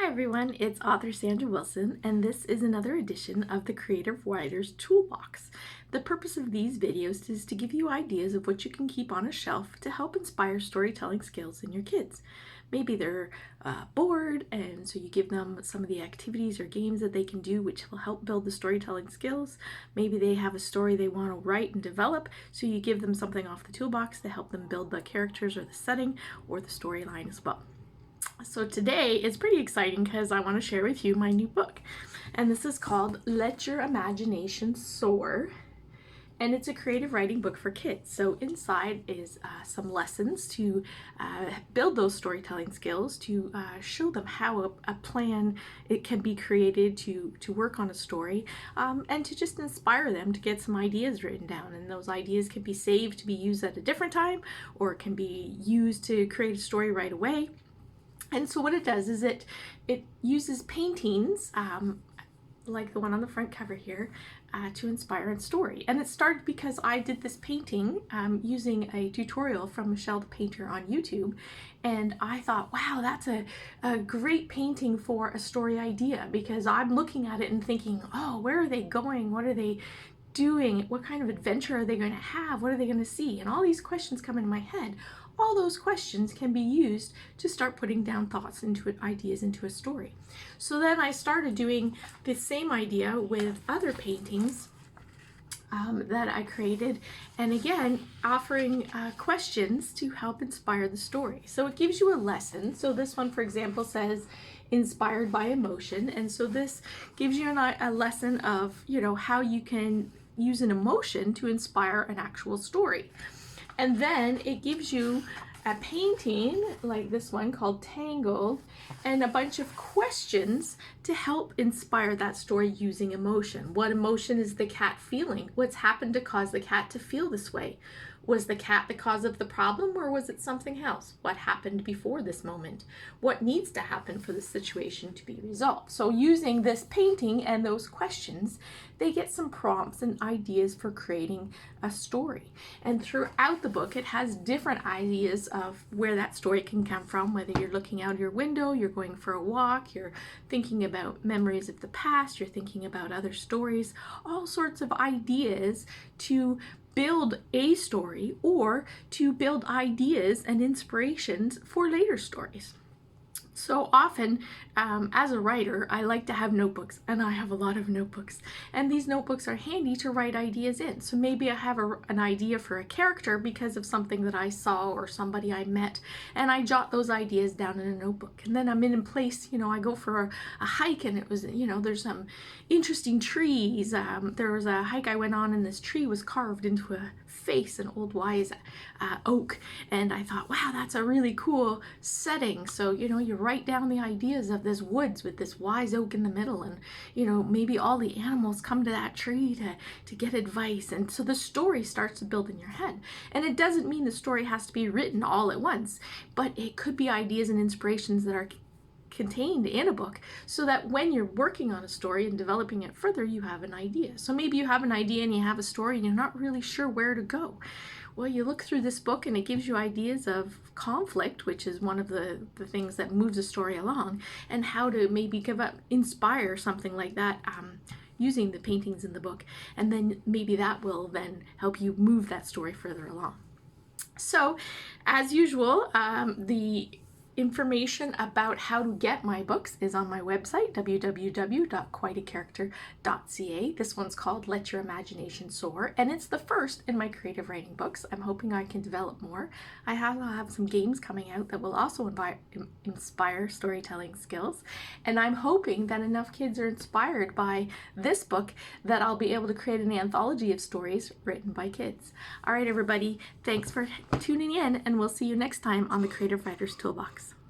Hi everyone, it's author Sandra Wilson, and this is another edition of the Creative Writer's Toolbox. The purpose of these videos is to give you ideas of what you can keep on a shelf to help inspire storytelling skills in your kids. Maybe they're bored, and so you give them some of the activities or games that they can do which will help build the storytelling skills. Maybe they have a story they want to write and develop, so you give them something off the toolbox to help them build the characters or the setting or the storyline as well. So today is pretty exciting because I want to share with you my new book, and this is called Let Your Imagination Soar, and it's a creative writing book for kids. So inside is some lessons to build those storytelling skills, to show them how a plan it can be created to work on a story, and to just inspire them to get some ideas written down. And those ideas can be saved to be used at a different time, or it can be used to create a story right away. And so what it does is it uses paintings, like the one on the front cover here, to inspire a story. And it started because I did this painting using a tutorial from Michelle the Painter on YouTube. And I thought, wow, that's a great painting for a story idea, because I'm looking at it and thinking, oh, where are they going? What are they doing? What kind of adventure are they going to have? What are they going to see? And all these questions come into my head. All those questions can be used to start putting down thoughts into it, ideas into a story. So then I started doing the same idea with other paintings that I created, and again offering questions to help inspire the story. So it gives you a lesson. So this one, for example, says inspired by emotion, and so this gives you a lesson of, you know, how you can use an emotion to inspire an actual story. And then it gives you a painting like this one called Tangled, and a bunch of questions to help inspire that story using emotion. What emotion is the cat feeling? What's happened to cause the cat to feel this way? Was the cat the cause of the problem, or was it something else? What happened before this moment? What needs to happen for the situation to be resolved? So using this painting and those questions, they get some prompts and ideas for creating a story. And throughout the book, it has different ideas of where that story can come from, whether you're looking out your window, you're going for a walk, you're thinking about memories of the past, you're thinking about other stories, all sorts of ideas to build a story or to build ideas and inspirations for later stories. So often, as a writer, I like to have notebooks, and I have a lot of notebooks. And these notebooks are handy to write ideas in. So maybe I have an idea for a character because of something that I saw or somebody I met, and I jot those ideas down in a notebook. And then I'm in place, you know, I go for a hike, and it was, you know, there's some interesting trees. There was a hike I went on, and this tree was carved into a face, an old wise oak. And I thought, wow, that's a really cool setting. So, you know, you write down the ideas of this woods with this wise oak in the middle, and, you know, maybe all the animals come to that tree to get advice. And so the story starts to build in your head. And it doesn't mean the story has to be written all at once, but it could be ideas and inspirations that are contained in a book, so that when you're working on a story and developing it further, you have an idea. So maybe you have an idea and you have a story and you're not really sure where to go. Well, you look through this book and it gives you ideas of conflict, which is one of the things that moves a story along, and how to maybe inspire something like that using the paintings in the book. And then maybe that will then help you move that story further along. So as usual, the information about how to get my books is on my website, www.quiteacharacter.ca. This one's called Let Your Imagination Soar, and it's the first in my creative writing books. I'm hoping I can develop more. I'll have some games coming out that will also inspire storytelling skills, and I'm hoping that enough kids are inspired by this book that I'll be able to create an anthology of stories written by kids. All right, everybody, thanks for tuning in, and we'll see you next time on the Creative Writer's Toolbox.